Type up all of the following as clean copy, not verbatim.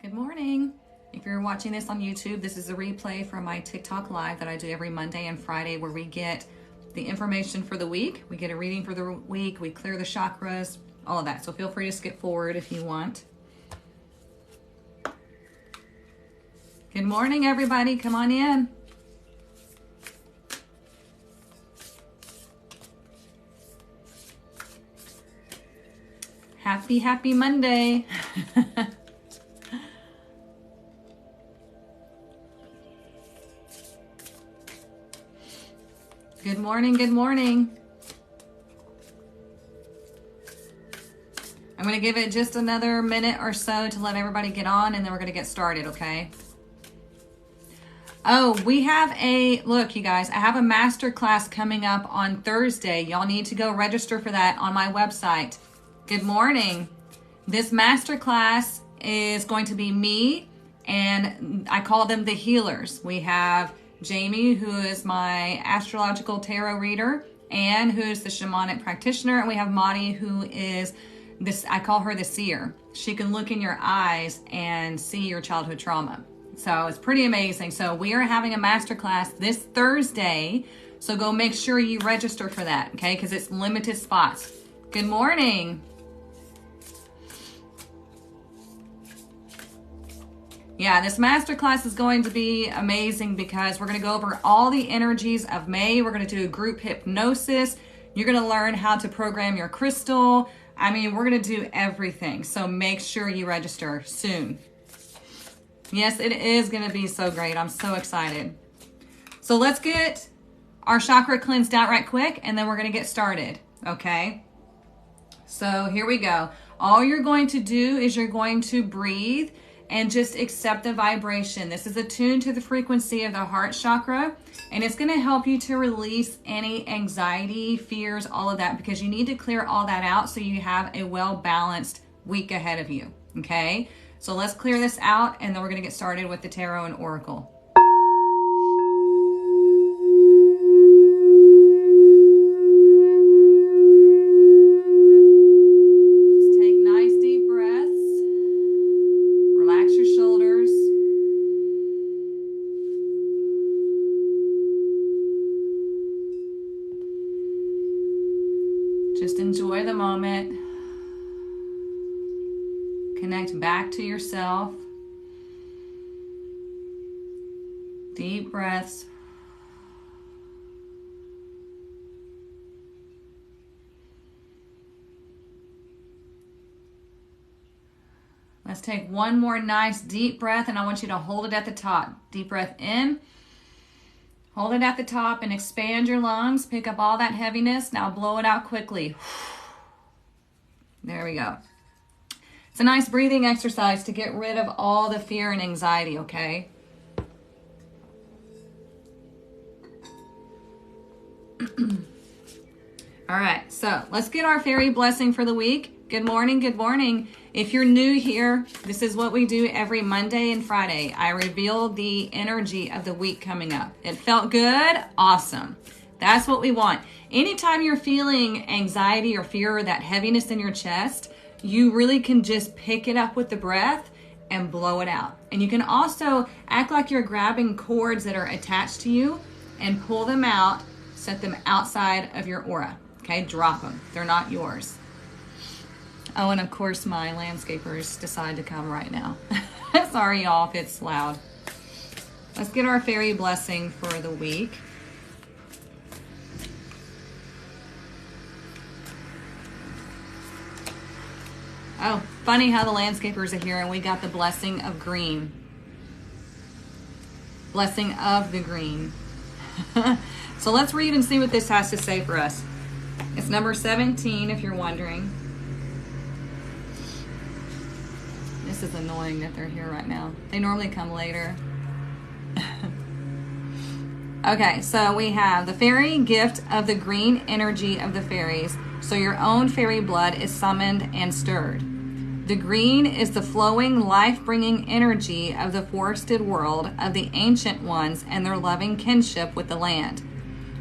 Good morning. If you're watching this on YouTube, this is a replay from my TikTok live that I do every Monday and Friday where we get the information for the week. We get a reading for the week. We clear the chakras, all of that. So feel free to skip forward if you want. Good morning, everybody. Come on in. Happy Monday. Good morning, good morning. I'm going to give it just another minute or so to let everybody get on, and then we're going to get started, okay? Oh, we have look, you guys, I have a master class coming up on Thursday. Y'all need to go register for that on my website. Good morning. This master class is going to be me, and I call them the healers. We have Jamie, who is my astrological tarot reader, Anne, who is the shamanic practitioner, and we have Madi, who is this, I call her the seer. She can look in your eyes and see your childhood trauma. So it's pretty amazing. So we are having a masterclass this Thursday. So go make sure you register for that, okay? Because it's limited spots. Good morning. Yeah, this masterclass is going to be amazing because we're going to go over all the energies of May. We're going to do group hypnosis. You're going to learn how to program your crystal. I mean, we're going to do everything. So make sure you register soon. Yes, it is going to be so great. I'm so excited. So let's get our chakra cleansed out right quick, and then we're going to get started, okay? So here we go. All you're going to do is you're going to breathe and just accept the vibration. This is attuned to the frequency of the heart chakra, and it's going to help you to release any anxiety, fears, all of that, because you need to clear all that out so you have a well-balanced week ahead of you, okay? So let's clear this out, and then we're going to get started with the tarot and oracle. Just take nice deep breaths. Relax your shoulders. Just enjoy the moment. Connect back to yourself. Deep breaths. Let's take one more nice deep breath, and I want you to hold it at the top. Deep breath in. Hold it at the top and expand your lungs. Pick up all that heaviness. Now blow it out quickly. There we go. It's a nice breathing exercise to get rid of all the fear and anxiety, okay? All right, so let's get our fairy blessing for the week. Good morning, good morning. If you're new here, this is what we do every Monday and Friday. I reveal the energy of the week coming up. It felt good? Awesome. That's what we want. Anytime you're feeling anxiety or fear or that heaviness in your chest, you really can just pick it up with the breath and blow it out. And you can also act like you're grabbing cords that are attached to you and pull them out, set them outside of your aura. Okay, drop them. They're not yours. Oh, and of course my landscapers decide to come right now. Sorry y'all if it's loud. Let's get our fairy blessing for the week. Oh, funny how the landscapers are here and we got the blessing of green. Blessing of the green. So let's read and see what this has to say for us. It's number 17 if you're wondering. This is annoying that they're here right now. They normally come later. Okay, so we have the fairy gift of the green energy of the fairies. So your own fairy blood is summoned and stirred. The green is the flowing, life-bringing energy of the forested world of the ancient ones and their loving kinship with the land.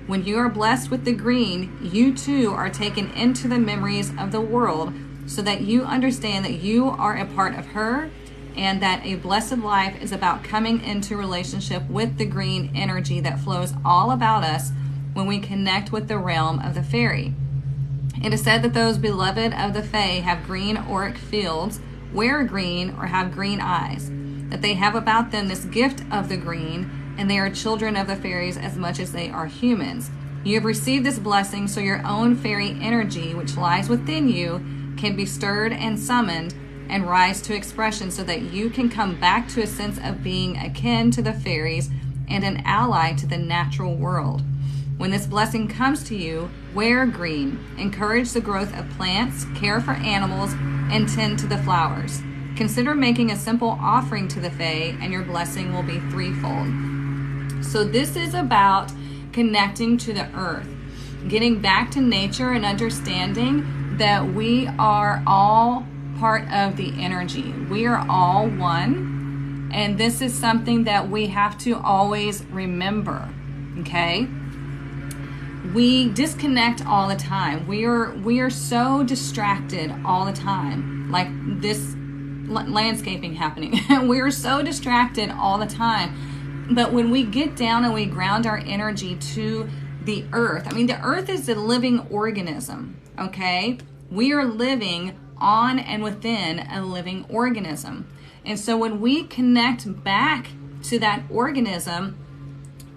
When you are blessed with the green, you too are taken into the memories of the world so that you understand that you are a part of her and that a blessed life is about coming into relationship with the green energy that flows all about us when we connect with the realm of the fairy. It is said that those beloved of the Fae have green auric fields, wear green, or have green eyes, that they have about them this gift of the green, and they are children of the fairies as much as they are humans. You have received this blessing so your own fairy energy, which lies within you, can be stirred and summoned and rise to expression so that you can come back to a sense of being akin to the fairies and an ally to the natural world. When this blessing comes to you, wear green, encourage the growth of plants, care for animals, and tend to the flowers. Consider making a simple offering to the Fae, and your blessing will be threefold. So this is about connecting to the earth, getting back to nature and understanding that we are all part of the energy. We are all one, and this is something that we have to always remember, okay? We disconnect all the time. We are so distracted all the time, like this landscaping happening. We are so distracted all the time. But when we get down and we ground our energy to the earth, I mean, the earth is a living organism, okay? We are living on and within a living organism. And so when we connect back to that organism,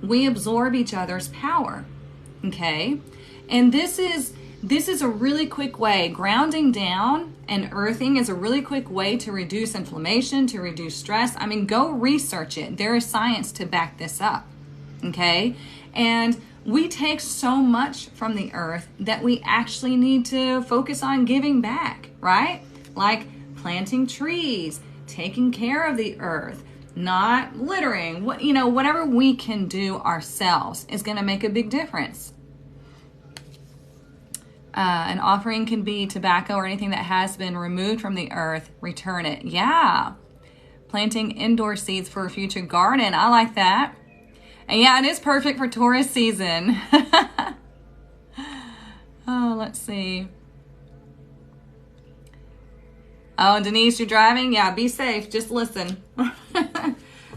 we absorb each other's power, okay? And this is a really quick way. Grounding down and earthing is a really quick way to reduce inflammation, to reduce stress. I mean, go research it. There is science to back this up, okay? And we take so much from the earth that we actually need to focus on giving back, right? Like planting trees, taking care of the earth, not littering. Whatever we can do ourselves is going to make a big difference. An offering can be tobacco or anything that has been removed from the earth, return it. Yeah. Planting indoor seeds for a future garden. I like that. And yeah, it is perfect for Taurus season. Oh, let's see. Oh, Denise, you're driving? Yeah, be safe. Just listen.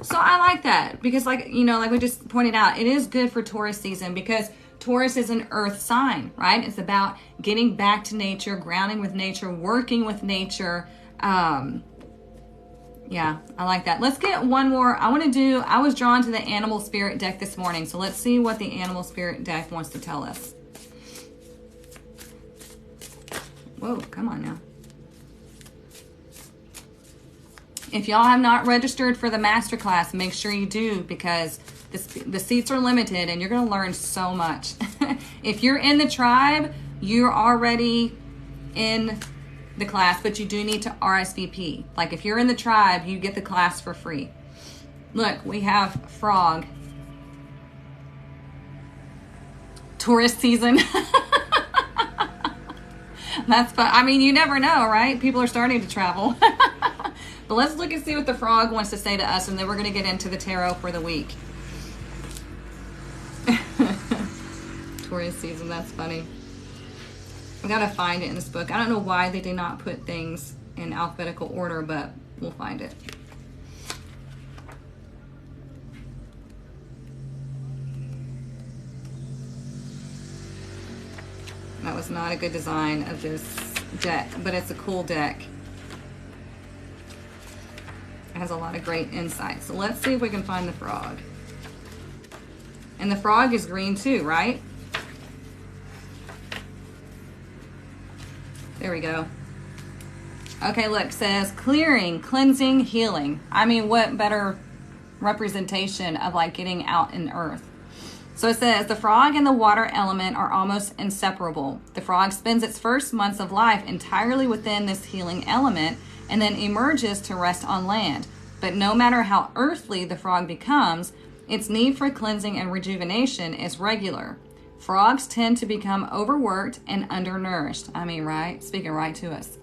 So I like that because like we just pointed out, it is good for Taurus season because Taurus is an earth sign, right? It's about getting back to nature, grounding with nature, working with nature. Yeah, I like that. Let's get one more. I was drawn to the animal spirit deck this morning. So let's see what the animal spirit deck wants to tell us. Whoa, come on now. If y'all have not registered for the masterclass, make sure you do because the seats are limited and you're going to learn so much. If you're in the tribe, you're already in the class, but you do need to RSVP. Like if you're in the tribe, you get the class for free. Look, we have frog. Tourist season. That's fun. I mean, you never know, right? People are starting to travel. But let's look and see what the frog wants to say to us, and then we're going to get into the tarot for the week. Taurus season, that's funny. I gotta find it in this book. I don't know why they did not put things in alphabetical order, but we'll find it. That was not a good design of this deck, but it's a cool deck. It has a lot of great insight. So let's see if we can find the frog. And the frog is green too, right? There we go. Okay, look, says clearing, cleansing, healing. I mean, what better representation of like getting out in earth? So it says the frog and the water element are almost inseparable. The frog spends its first months of life entirely within this healing element and then emerges to rest on land. But no matter how earthly the frog becomes, its need for cleansing and rejuvenation is regular. Frogs tend to become overworked and undernourished. I mean, right? Speaking right to us.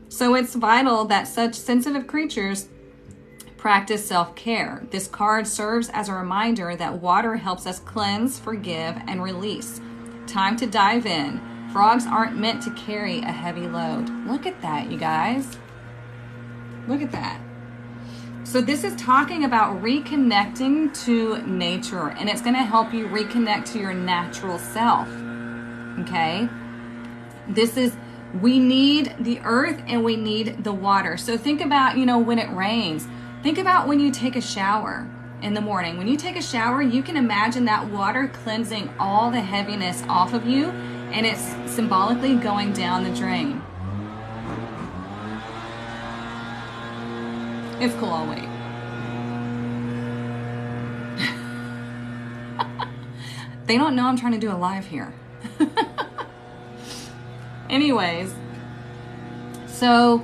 So it's vital that such sensitive creatures practice self-care. This card serves as a reminder that water helps us cleanse, forgive, and release. Time to dive in. Frogs aren't meant to carry a heavy load. Look at that, you guys. Look at that. So this is talking about reconnecting to nature, and it's going to help you reconnect to your natural self. Okay? We need the earth and we need the water. So think about, when it rains. Think about when you take a shower in the morning. When you take a shower, you can imagine that water cleansing all the heaviness off of you, and it's symbolically going down the drain. It's cool, I'll wait. They don't know I'm trying to do a live here. Anyways, so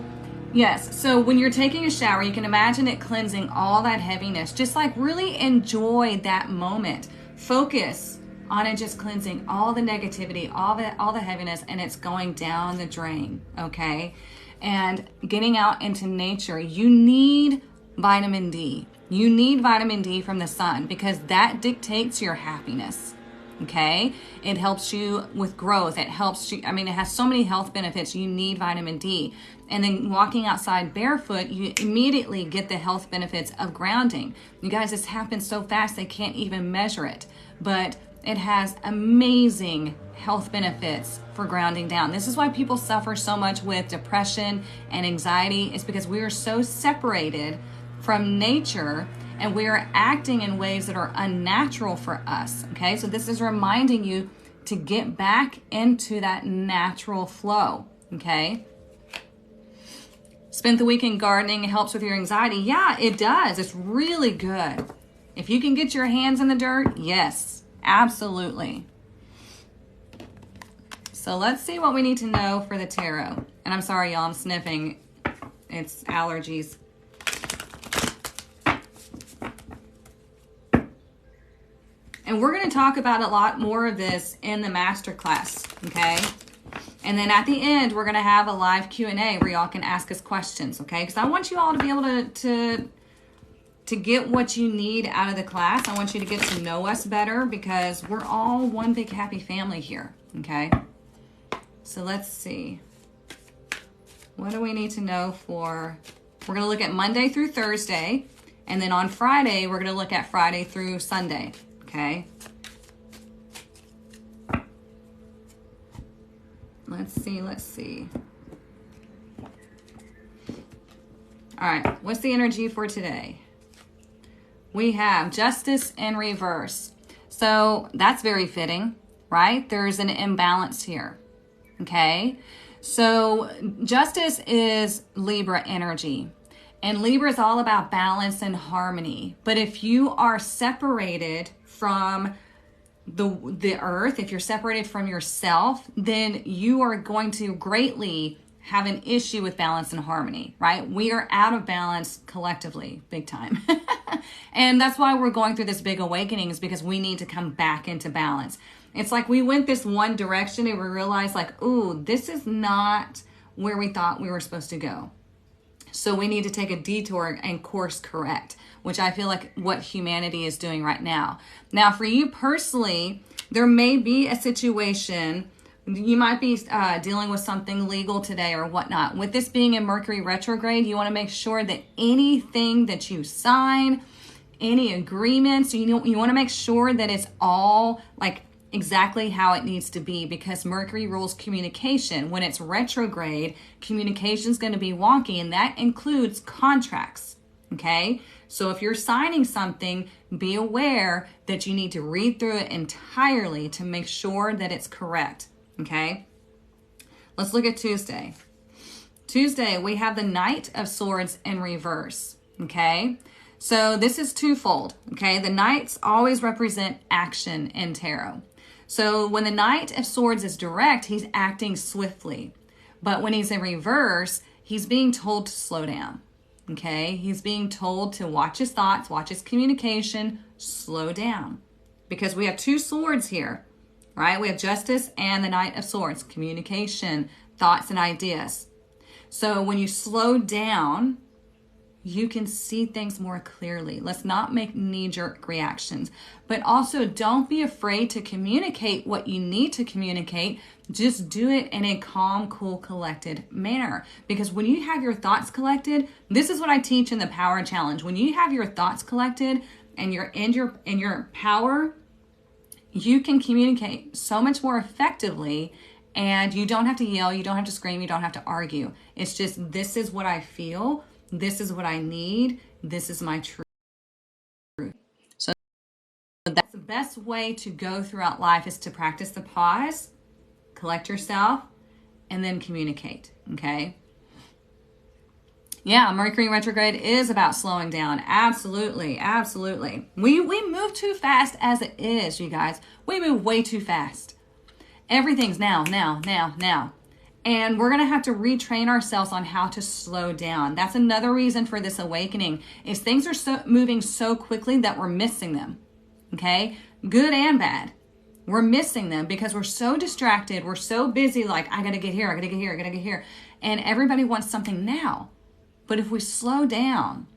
yes, so when you're taking a shower, you can imagine it cleansing all that heaviness. Just like really enjoy that moment. Focus on it just cleansing all the negativity, all the heaviness, and it's going down the drain, okay? And getting out into nature. You need vitamin D. You need vitamin D from the sun because that dictates your happiness. Okay, it helps you with growth. It helps you, it has so many health benefits. You need vitamin D. And then walking outside barefoot, you immediately get the health benefits of grounding. You guys, this happens so fast they can't even measure it. But it has amazing health benefits for grounding down. This is why people suffer so much with depression and anxiety. It's because we are so separated from nature and we are acting in ways that are unnatural for us, okay? So this is reminding you to get back into that natural flow, okay? Spent the weekend gardening. It helps with your anxiety. Yeah, it does. It's really good. If you can get your hands in the dirt, yes, absolutely. So let's see what we need to know for the tarot. And I'm sorry, y'all, I'm sniffing. It's allergies. And we're going to talk about a lot more of this in the masterclass, okay? And then at the end, we're going to have a live Q&A where y'all can ask us questions, okay? Because I want you all to be able to get what you need out of the class. I want you to get to know us better because we're all one big happy family here, okay? So let's see. What do we need to know for... We're going to look at Monday through Thursday. And then on Friday, we're going to look at Friday through Sunday. Okay. Let's see. All right. What's the energy for today? We have justice in reverse. So that's very fitting, right? There's an imbalance here. Okay. So justice is Libra energy. And Libra is all about balance and harmony. But if you are separated from the earth, if you're separated from yourself, then you are going to greatly have an issue with balance and harmony, right? We are out of balance collectively, big time. And that's why we're going through this big awakening, is because we need to come back into balance. It's like we went this one direction and we realized like, ooh, this is not where we thought we were supposed to go. So we need to take a detour and course correct, which I feel like what humanity is doing right now. Now, for you personally, there may be a situation, you might be dealing with something legal today or whatnot. With this being in Mercury retrograde, you want to make sure that anything that you sign, any agreements, you want to make sure that it's all like exactly how it needs to be, because Mercury rules communication. When it's retrograde, communication is going to be wonky, and that includes contracts, okay? So if you're signing something, be aware that you need to read through it entirely to make sure that it's correct, okay? Let's look at Tuesday. Tuesday, we have the Knight of Swords in reverse, okay? So this is twofold, okay? The Knights always represent action in tarot. So when the Knight of Swords is direct, he's acting swiftly. But when he's in reverse, he's being told to slow down, okay? He's being told to watch his thoughts, watch his communication, slow down. Because we have two swords here, right? We have Justice and the Knight of Swords, communication, thoughts, and ideas. So when you slow down, you can see things more clearly. Let's not make knee-jerk reactions. But also, don't be afraid to communicate what you need to communicate. Just do it in a calm, cool, collected manner. Because when you have your thoughts collected, this is what I teach in the Power Challenge. When you have your thoughts collected and you're in your power, you can communicate so much more effectively, and you don't have to yell, you don't have to scream, you don't have to argue. It's just, this is what I feel. This is what I need. This is my truth. So that's the best way to go throughout life, is to practice the pause, collect yourself, and then communicate. Okay. Yeah, Mercury retrograde is about slowing down. Absolutely, absolutely. We move too fast as it is, you guys. We move way too fast. Everything's now. And we're going to have to retrain ourselves on how to slow down. That's another reason for this awakening, is things are moving so quickly that we're missing them. Okay? Good and bad. We're missing them because we're so distracted. We're so busy, like, I got to get here, I got to get here, I got to get here. And everybody wants something now. But if we slow down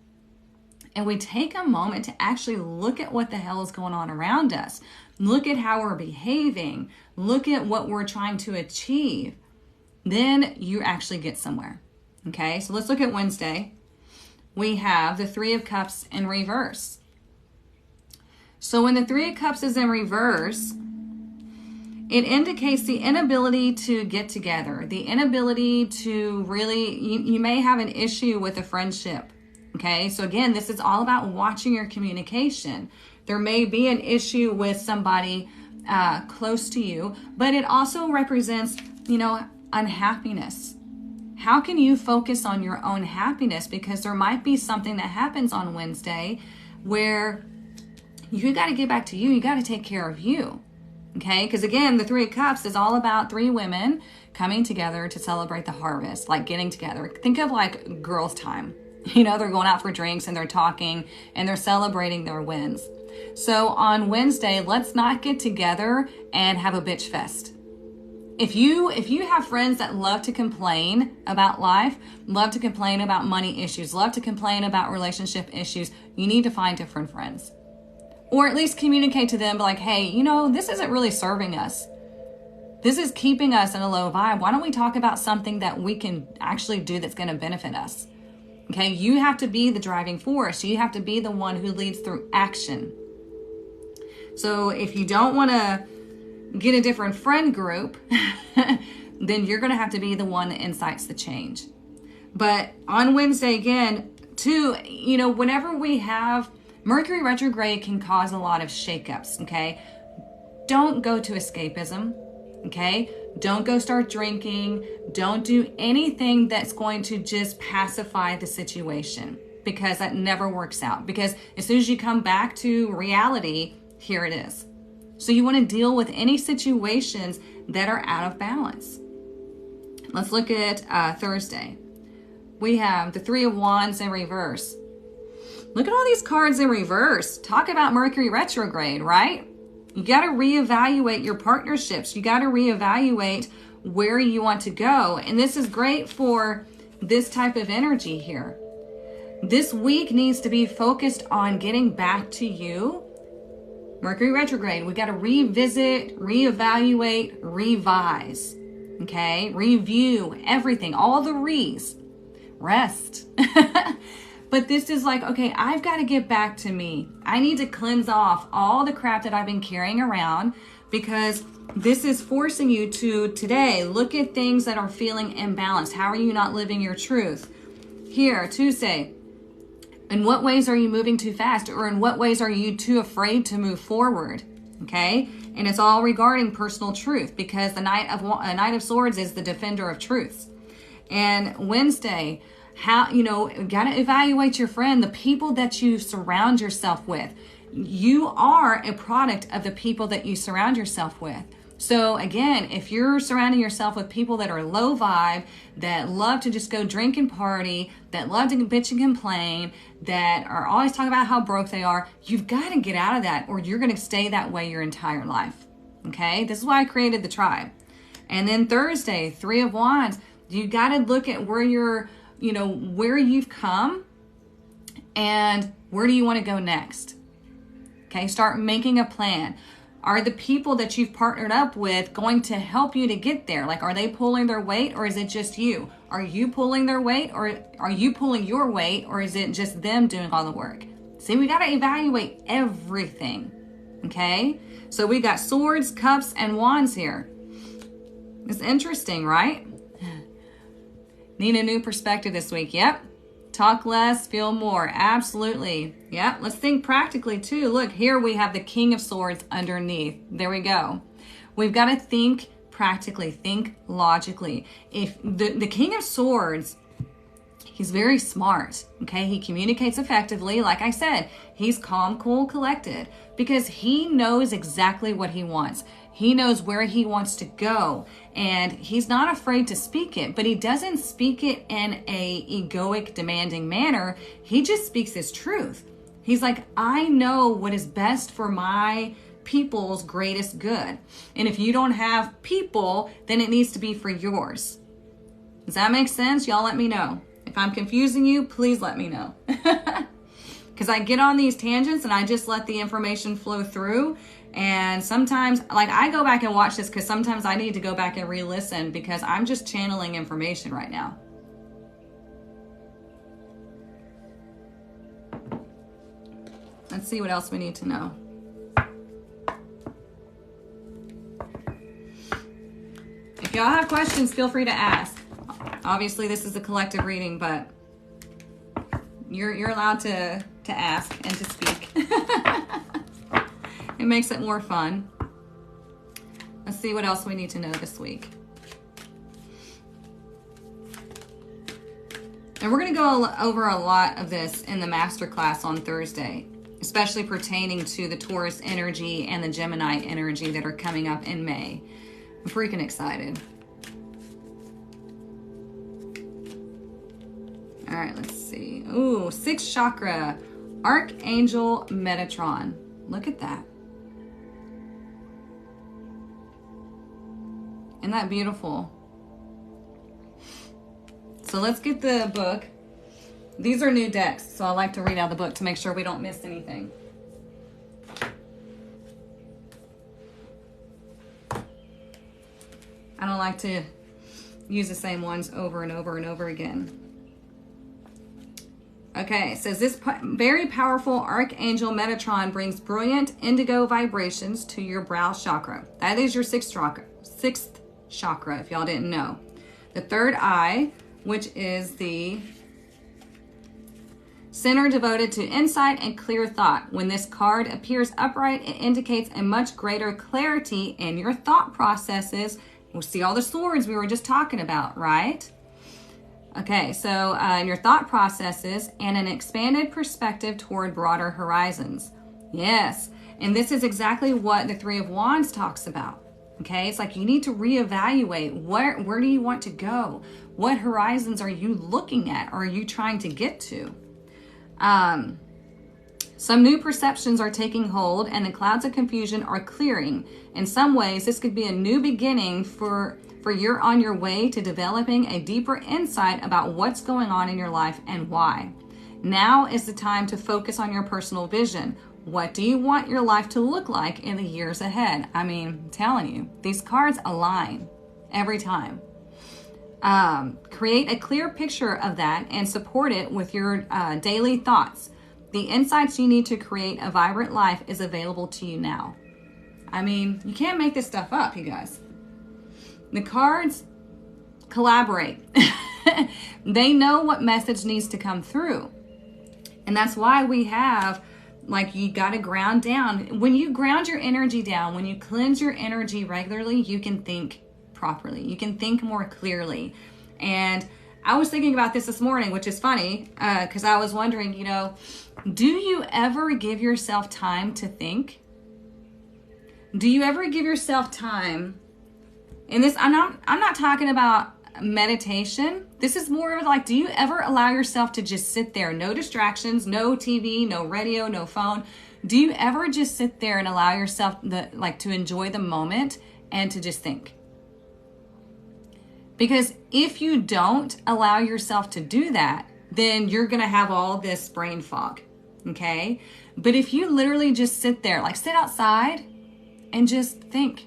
and we take a moment to actually look at what the hell is going on around us, look at how we're behaving, look at what we're trying to achieve, then you actually get somewhere. Okay, so let's look at Wednesday. We have the Three of Cups in reverse. So when the Three of Cups is in reverse, it indicates the inability to get together, the inability to really, you may have an issue with a friendship. Okay, so again, this is all about watching your communication. There may be an issue with somebody close to you, but it also represents, unhappiness. How can you focus on your own happiness? Because there might be something that happens on Wednesday where you got to get back to you. You got to take care of you. Okay, because again, the Three of Cups is all about three women coming together to celebrate the harvest, like getting together. Think of like girls' time. They're going out for drinks and they're talking and they're celebrating their wins. So on Wednesday, let's not get together and have a bitch fest. If you have friends that love to complain about life, love to complain about money issues, love to complain about relationship issues, you need to find different friends. Or at least communicate to them like, hey, this isn't really serving us. This is keeping us in a low vibe. Why don't we talk about something that we can actually do that's going to benefit us? Okay, you have to be the driving force. You have to be the one who leads through action. So if you don't want to get a different friend group, then you're going to have to be the one that incites the change. But on Wednesday, again, too, whenever we have Mercury retrograde can cause a lot of shakeups, okay? Don't go to escapism, okay? Don't go start drinking. Don't do anything that's going to just pacify the situation, because that never works out. Because as soon as you come back to reality, here it is. So you want to deal with any situations that are out of balance. Let's look at Thursday. We have the Three of Wands in reverse. Look at all these cards in reverse. Talk about Mercury retrograde, right? You got to reevaluate your partnerships. You got to reevaluate where you want to go. And this is great for this type of energy here. This week needs to be focused on getting back to you. Mercury retrograde, we got to revisit, reevaluate, revise. Okay? Review everything, all the re's. Rest. But this is like, okay, I've got to get back to me. I need to cleanse off all the crap that I've been carrying around, because this is forcing you to today look at things that are feeling imbalanced. How are you not living your truth? Here, Tuesday, in what ways are you moving too fast, or in what ways are you too afraid to move forward? Okay, and it's all regarding personal truth, because the Knight of Swords is the defender of truths. And Wednesday, how, got to evaluate your friend, the people that you surround yourself with. You are a product of the people that you surround yourself with. So again, if you're surrounding yourself with people that are low vibe, that love to just go drink and party, that love to bitch and complain, that are always talking about how broke they are, you've got to get out of that, or you're going to stay that way your entire life. Okay? This is why I created the tribe. And then Thursday, Three of Wands, you got to look at where you're, where you've come And where do you want to go next? Okay, start making a plan. Are the people that you've partnered up with going to help you to get there? Like, are they pulling their weight, or is it just you? Are you pulling their weight, or are you pulling your weight, or is it just them doing all the work? See, we got to evaluate everything. Okay, so we got swords, cups, and wands here. It's interesting, right? Need a new perspective this week. Yep. Talk less, feel more. Absolutely. Yeah, let's think practically too. Look, here we have the King of Swords underneath. There we go. We've got to think practically, think logically. If the King of Swords, he's very smart, okay? He communicates effectively. Like I said, he's calm, cool, collected, because he knows exactly what he wants. He knows where he wants to go, and he's not afraid to speak it, but he doesn't speak it in a egoic, demanding manner. He just speaks his truth. He's like, I know what is best for my people's greatest good. And if you don't have people, then it needs to be for yours. Does that make sense? Y'all let me know. If I'm confusing you, please let me know. Because I get on these tangents and I just let the information flow through. And sometimes, like, I go back and watch this because sometimes I need to go back and re-listen because I'm just channeling information right now. Let's see what else we need to know. If y'all have questions, feel free to ask. Obviously, this is a collective reading, but you're allowed to ask and to speak. It makes it more fun. Let's see what else we need to know this week. And we're going to go over a lot of this in the masterclass on Thursday, especially pertaining to the Taurus energy and the Gemini energy that are coming up in May. I'm freaking excited. All right, let's see. Ooh, 6th chakra, Archangel Metatron. Look at that. Isn't that beautiful? So let's get the book. These are new decks, so I like to read out the book to make sure we don't miss anything. I don't like to use the same ones over and over and over again. Okay, it says this very powerful Archangel Metatron brings brilliant indigo vibrations to your brow chakra. That is your 6th chakra, if y'all didn't know. The 3rd eye, which is the center devoted to insight and clear thought. When this card appears upright, it indicates a much greater clarity in your thought processes. We'll see all the swords we were just talking about, right? Okay, so in your thought processes and an expanded perspective toward broader horizons. Yes, and this is exactly what the 3 of Wands talks about. Okay, it's like you need to reevaluate where do you want to go? What horizons are you looking at or are you trying to get to? Some new perceptions are taking hold and the clouds of confusion are clearing. In some ways, this could be a new beginning for you're on your way to developing a deeper insight about what's going on in your life and why. Now is the time to focus on your personal vision. What do you want your life to look like in the years ahead? I mean, I'm telling you, these cards align every time. Create a clear picture of that and support it with your daily thoughts. The insights you need to create a vibrant life is available to you now. I mean, you can't make this stuff up, you guys. The cards collaborate. They know what message needs to come through. And that's why we have, like, you got to ground down. When you ground your energy down, when you cleanse your energy regularly, you can think properly. You can think more clearly. And I was thinking about this morning, which is funny, because I was wondering, you know, do you ever give yourself time to think? Do you ever give yourself time? And this, I'm not talking about meditation. This is more of like, do you ever allow yourself to just sit there? No distractions, no TV, no radio, no phone. Do you ever just sit there and allow yourself to enjoy the moment and to just think? Because if you don't allow yourself to do that, then you're going to have all this brain fog. Okay. But if you literally just sit there, like sit outside and just think.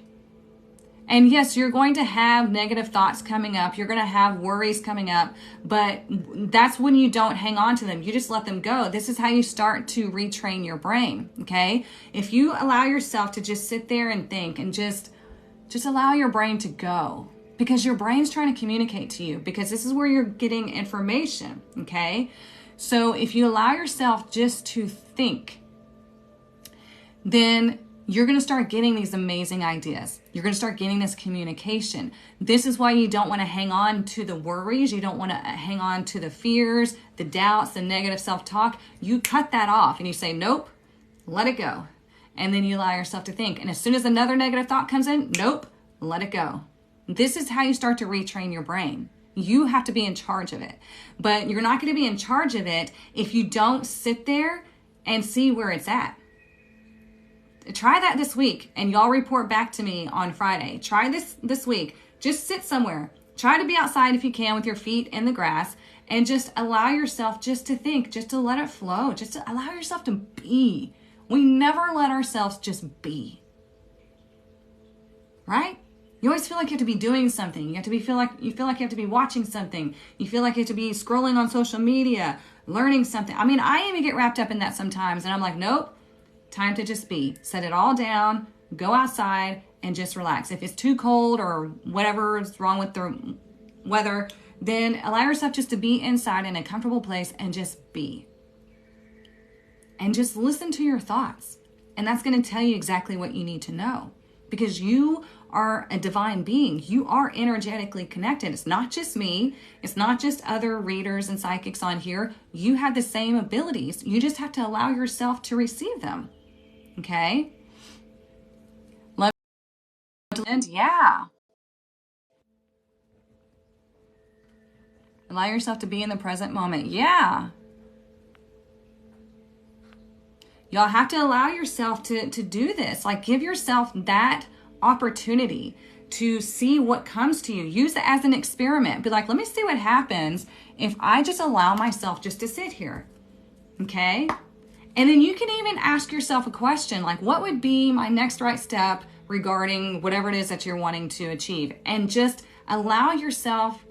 And yes, you're going to have negative thoughts coming up. You're going to have worries coming up, but that's when you don't hang on to them. You just let them go. This is how you start to retrain your brain. Okay. If you allow yourself to just sit there and think and just allow your brain to go, because your brain's trying to communicate to you, because this is where you're getting information. Okay. So if you allow yourself just to think, then you're going to start getting these amazing ideas. You're going to start getting this communication. This is why you don't want to hang on to the worries. You don't want to hang on to the fears, the doubts, the negative self-talk. You cut that off and you say, nope, let it go. And then you allow yourself to think. And as soon as another negative thought comes in, nope, let it go. This is how you start to retrain your brain. You have to be in charge of it. But you're not going to be in charge of it if you don't sit there and see where it's at. Try that this week and y'all report back to me on Friday. Try this week. Just sit somewhere. Try to be outside if you can with your feet in the grass and just allow yourself just to think, just to let it flow, just to allow yourself to be. We never let ourselves just be. Right? You always feel like you have to be doing something. You feel like you have to be watching something. You feel like you have to be scrolling on social media, learning something. I mean, I even get wrapped up in that sometimes and I'm like, nope. Time to just be. Set it all down, go outside, and just relax. If it's too cold or whatever is wrong with the weather, then allow yourself just to be inside in a comfortable place and just be. And just listen to your thoughts. And that's going to tell you exactly what you need to know. Because you are a divine being. You are energetically connected. It's not just me. It's not just other readers and psychics on here. You have the same abilities. You just have to allow yourself to receive them. Okay? Love and yeah. Allow yourself to be in the present moment. Yeah. Y'all have to allow yourself to do this. Like, give yourself that opportunity to see what comes to you. Use it as an experiment. Be like, let me see what happens if I just allow myself just to sit here. Okay? And then you can even ask yourself a question like, what would be my next right step regarding whatever it is that you're wanting to achieve? And just allow yourself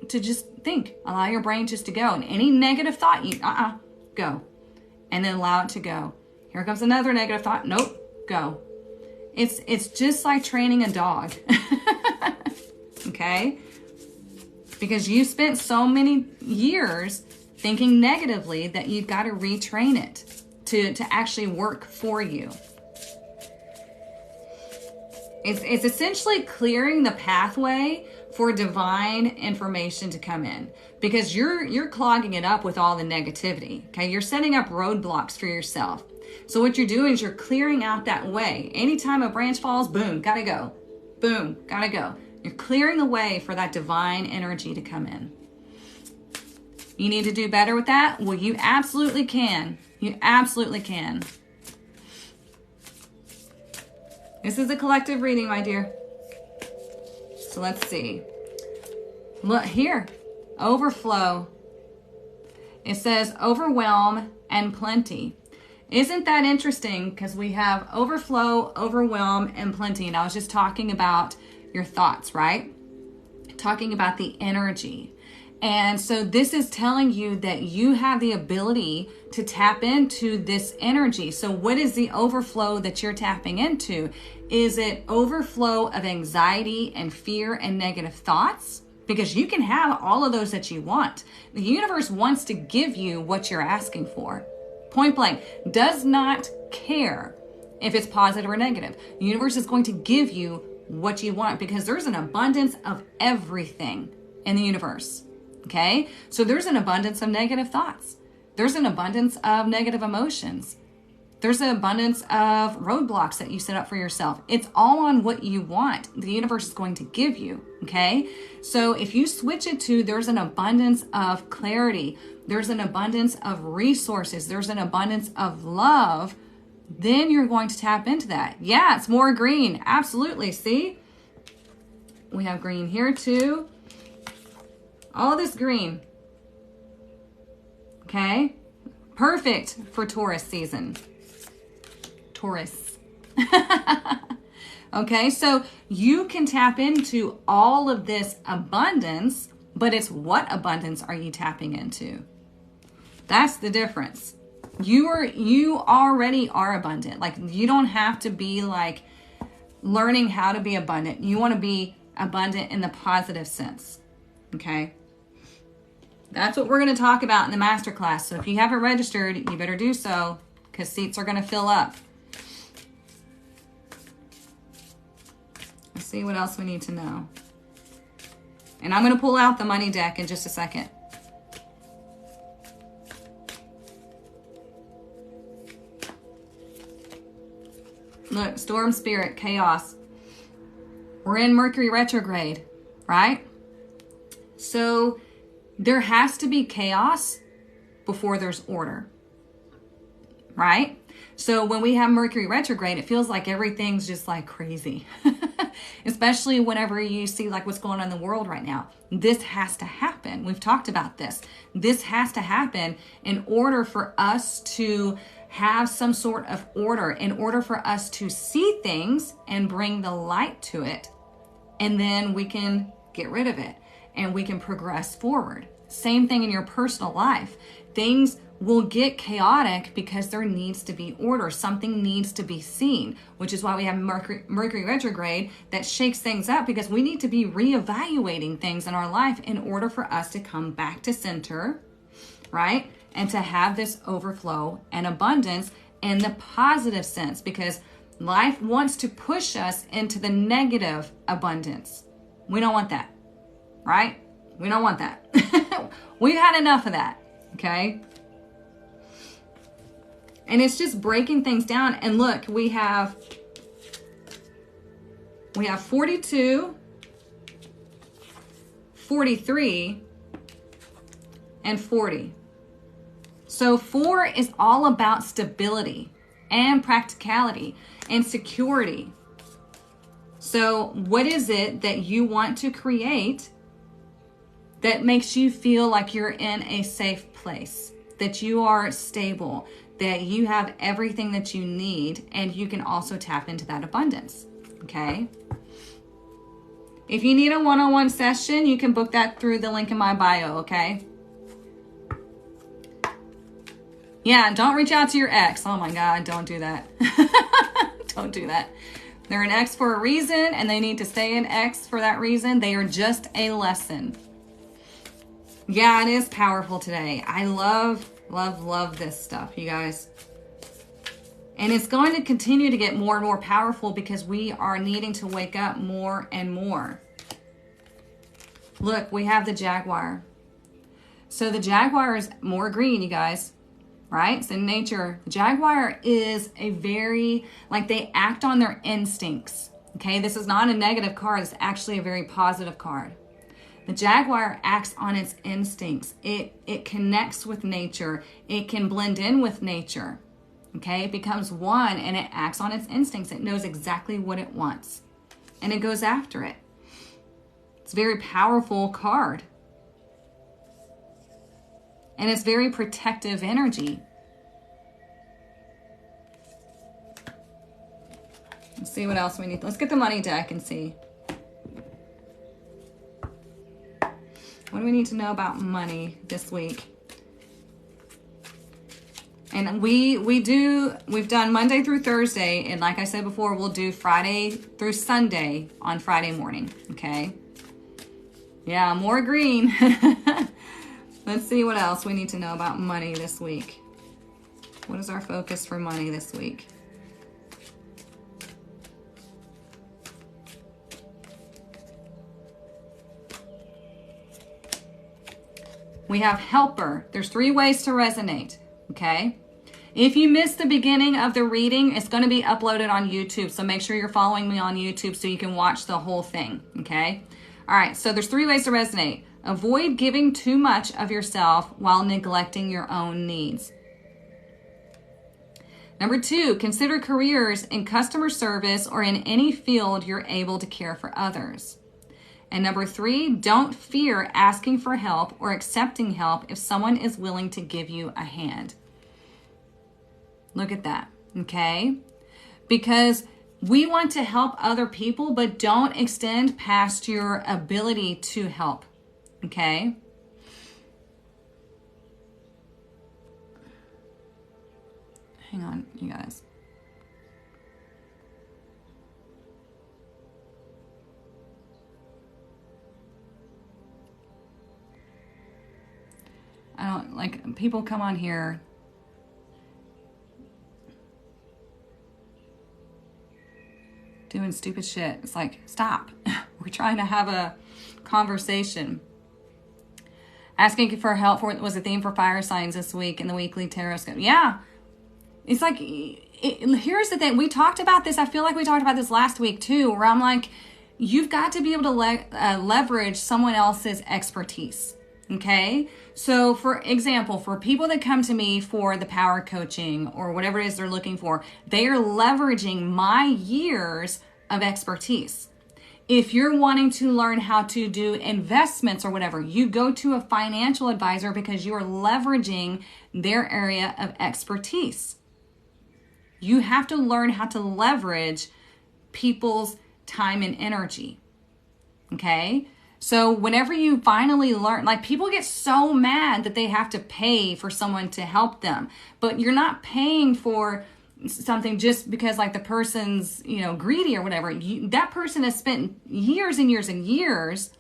to just think. Allow your brain just to go. And any negative thought, go. And then allow it to go. Here comes another negative thought. Nope, go. It's just like training a dog. Okay? Because you spent so many years thinking negatively that you've got to retrain it to actually work for you. It's essentially clearing the pathway for divine information to come in, because you're clogging it up with all the negativity. Okay, you're setting up roadblocks for yourself. So what you're doing is you're clearing out that way. Anytime a branch falls, boom, gotta go. Boom, gotta go. You're clearing the way for that divine energy to come in. You need to do better with that? Well, you absolutely can. You absolutely can. This is a collective reading, my dear. So let's see. Look here. Overflow. It says overwhelm and plenty. Isn't that interesting? Because we have overflow, overwhelm, and plenty. And I was just talking about your thoughts, right? Talking about the energy. And so this is telling you that you have the ability to tap into this energy. So what is the overflow that you're tapping into? Is it overflow of anxiety and fear and negative thoughts? Because you can have all of those that you want. The universe wants to give you what you're asking for. Point blank, does not care if it's positive or negative. The universe is going to give you what you want, because there's an abundance of everything in the universe. Okay? So there's an abundance of negative thoughts. There's an abundance of negative emotions. There's an abundance of roadblocks that you set up for yourself. It's all on what you want. The universe is going to give you. Okay? So if you switch it to there's an abundance of clarity, there's an abundance of resources, there's an abundance of love, then you're going to tap into that. Yeah, it's more green. Absolutely. See? We have green here too. All this green. Okay? Perfect for Taurus season. Taurus. Okay, so you can tap into all of this abundance, but it's what abundance are you tapping into? That's the difference. You already are abundant. Like, you don't have to be like learning how to be abundant. You want to be abundant in the positive sense. Okay? That's what we're going to talk about in the masterclass. So if you haven't registered, you better do so, because seats are going to fill up. Let's see what else we need to know. And I'm going to pull out the money deck in just a second. Look, storm spirit, chaos. We're in Mercury retrograde, right? So there has to be chaos before there's order, right? So when we have Mercury retrograde, it feels like everything's just like crazy, especially whenever you see like what's going on in the world right now. This has to happen. We've talked about this. This has to happen in order for us to have some sort of order, in order for us to see things and bring the light to it. And then we can get rid of it and we can progress forward. Same thing in your personal life. Things will get chaotic because there needs to be order. Something needs to be seen, which is why we have Mercury retrograde that shakes things up, because we need to be reevaluating things in our life in order for us to come back to center, right? And to have this overflow and abundance in the positive sense, because life wants to push us into the negative abundance. We don't want that, right? We don't want that. We've had enough of that, okay? And it's just breaking things down. And look, we have 42, 43, and 40. So 4 is all about stability and practicality and security. So what is it that you want to create that makes you feel like you're in a safe place, that you are stable, that you have everything that you need, and you can also tap into that abundance, okay? If you need a one-on-one session, you can book that through the link in my bio, okay? Yeah, don't reach out to your ex. Oh my God, don't do that. Don't do that. They're an ex for a reason, and they need to stay an ex for that reason. They are just a lesson. Yeah, it is powerful today. I love this stuff, you guys. And it's going to continue to get more and more powerful because we are needing to wake up more and more. Look, we have the Jaguar. So the Jaguar is more green, you guys, right? It's in nature. The Jaguar is a very, like, they act on their instincts. Okay, this is not a negative card. It's actually a very positive card. The Jaguar acts on its instincts. It connects with nature. It can blend in with nature. Okay, it becomes one and it acts on its instincts. It knows exactly what it wants and it goes after it. It's a very powerful card. And it's very protective energy. Let's see what else we need. Let's get the money deck and see. What do we need to know about money this week? And we've done Monday through Thursday. And like I said before, we'll do Friday through Sunday on Friday morning. Okay. Yeah, more green. Let's see what else we need to know about money this week. What is our focus for money this week? We have helper. There's 3 ways to resonate, okay? If you missed the beginning of the reading, it's going to be uploaded on YouTube. So make sure you're following me on YouTube so you can watch the whole thing, okay? All right, so there's 3 ways to resonate. Avoid giving too much of yourself while neglecting your own needs. Number 2, consider careers in customer service or in any field you're able to care for others. And number 3, don't fear asking for help or accepting help if someone is willing to give you a hand. Look at that, okay? Because we want to help other people, but don't extend past your ability to help, okay? Hang on, you guys. I don't like people come on here doing stupid shit. It's like, stop. We're trying to have a conversation. Asking for help was a theme for fire signs this week in the weekly tarot scope. Yeah. It's like, here's the thing. We talked about this. I feel like we talked about this last week too, where I'm like, you've got to be able to leverage someone else's expertise. Okay. So for example, for people that come to me for the power coaching or whatever it is they're looking for, they are leveraging my years of expertise. If you're wanting to learn how to do investments or whatever, you go to a financial advisor because you are leveraging their area of expertise. You have to learn how to leverage people's time and energy. Okay? So whenever you finally learn, like people get so mad that they have to pay for someone to help them, but you're not paying for something just because like the person's, greedy or whatever. That person has spent years and years and years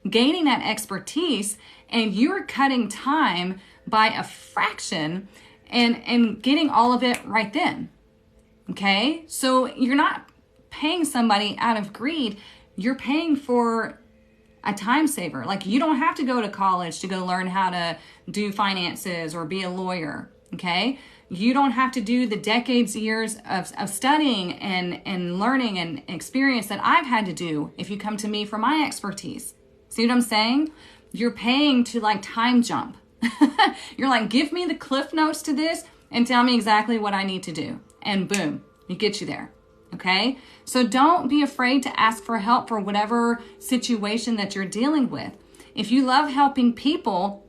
gaining that expertise, and you're cutting time by a fraction and getting all of it right then. Okay? So you're not paying somebody out of greed. You're paying for a time saver. Like you don't have to go to college to go learn how to do finances or be a lawyer. Okay. You don't have to do the years of studying and learning and experience that I've had to do if you come to me for my expertise. See what I'm saying? You're paying to like time jump. You're like, give me the cliff notes to this and tell me exactly what I need to do. And boom, it gets you there. Okay? So don't be afraid to ask for help for whatever situation that you're dealing with. If you love helping people,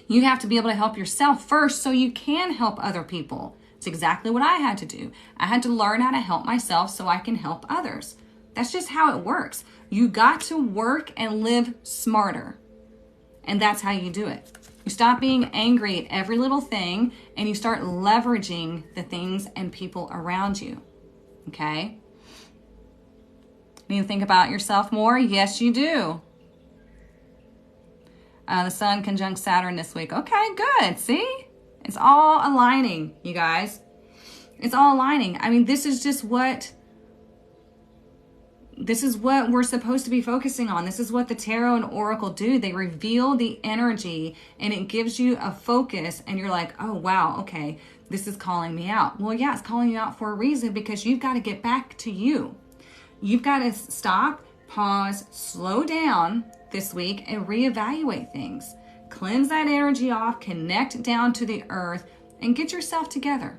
you have to be able to help yourself first so you can help other people. It's exactly what I had to do. I had to learn how to help myself so I can help others. That's just how it works. You got to work and live smarter. And that's how you do it. You stop being angry at every little thing and you start leveraging the things and people around you. Okay? Need to think about yourself more? Yes, you do. The sun conjunct Saturn this week. Okay, good. See? It's all aligning, you guys. It's all aligning. I mean, this is what we're supposed to be focusing on. This is what the tarot and oracle do. They reveal the energy and it gives you a focus and you're like, oh, wow, okay, this is calling me out. Well, yeah, it's calling you out for a reason because you've got to get back to you. You've got to stop, pause, slow down this week and reevaluate things. Cleanse that energy off, connect down to the earth, and get yourself together.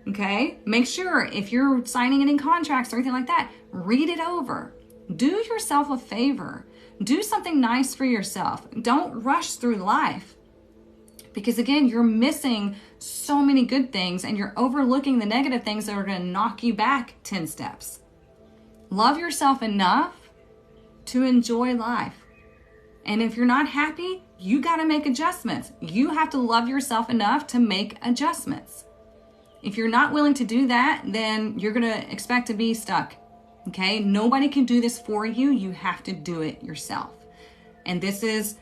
Okay? Make sure if you're signing any contracts or anything like that, read it over. Do yourself a favor. Do something nice for yourself. Don't rush through life. Because again, you're missing so many good things and you're overlooking the negative things that are going to knock you back 10 steps. Love yourself enough to enjoy life. And if you're not happy, you got to make adjustments. You have to love yourself enough to make adjustments. If you're not willing to do that, then you're going to expect to be stuck. Okay? Nobody can do this for you. You have to do it yourself. And this is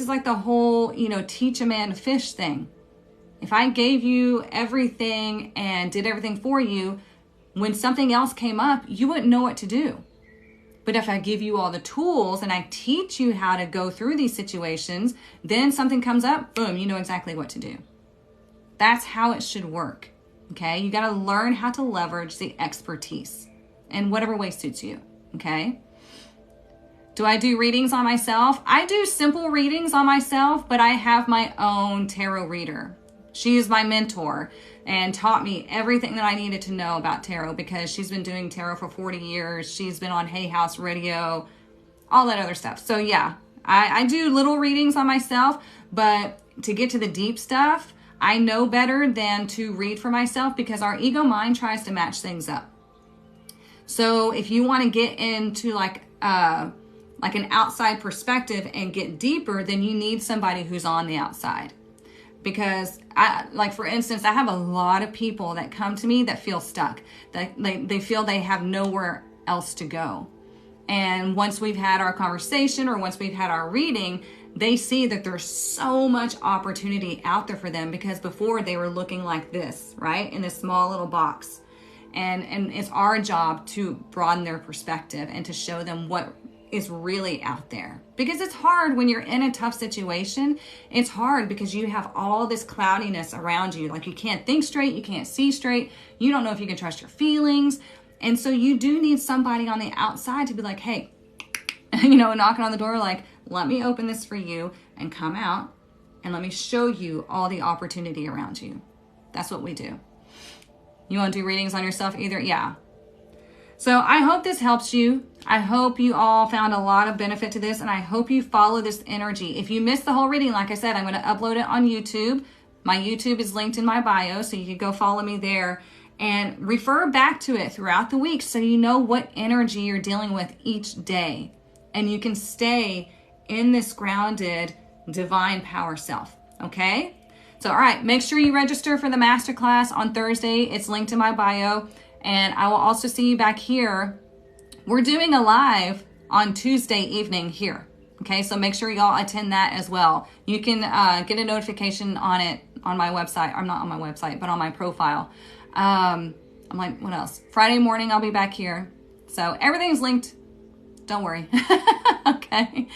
like the whole, teach a man to fish thing. If I gave you everything and did everything for you, when something else came up, you wouldn't know what to do. But if I give you all the tools and I teach you how to go through these situations, then something comes up, boom, you know exactly what to do. That's how it should work. Okay? You got to learn how to leverage the expertise in whatever way suits you. Okay? Do I do readings on myself? I do simple readings on myself, but I have my own tarot reader. She is my mentor and taught me everything that I needed to know about tarot because she's been doing tarot for 40 years. She's been on Hay House Radio, all that other stuff. So yeah, I do little readings on myself, but to get to the deep stuff, I know better than to read for myself because our ego mind tries to match things up. So if you want to get into like an outside perspective and get deeper, then you need somebody who's on the outside. Because for instance, I have a lot of people that come to me that feel stuck, that they feel they have nowhere else to go. And once we've had our conversation or once we've had our reading, they see that there's so much opportunity out there for them because before they were looking like this, right? In this small little box. And it's our job to broaden their perspective and to show them what is really out there. Because it's hard when you're in a tough situation. It's hard because you have all this cloudiness around you. Like you can't think straight, you can't see straight, you don't know if you can trust your feelings. And so you do need somebody on the outside to be like, hey, knocking on the door like, let me open this for you and come out and let me show you all the opportunity around you. That's what we do. You want to do readings on yourself either? Yeah. So I hope this helps you. I hope you all found a lot of benefit to this, and I hope you follow this energy. If you missed the whole reading, like I said, I'm going to upload it on YouTube. My YouTube is linked in my bio, so you can go follow me there and refer back to it throughout the week so you know what energy you're dealing with each day. And you can stay in this grounded, divine power self, okay? So, all right, make sure you register for the masterclass on Thursday. It's linked in my bio. And I will also see you back here. We're doing a live on Tuesday evening here. Okay, so make sure y'all attend that as well. You can get a notification on it on my website. I'm not on my website, but on my profile. I'm like, what else? Friday morning, I'll be back here. So everything's linked. Don't worry. Okay.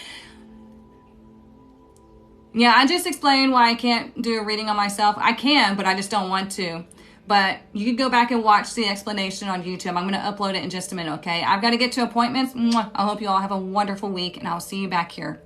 Yeah, I just explained why I can't do a reading on myself. I can, but I just don't want to. But you can go back and watch the explanation on YouTube. I'm going to upload it in just a minute, okay? I've got to get to appointments. I hope you all have a wonderful week, and I'll see you back here.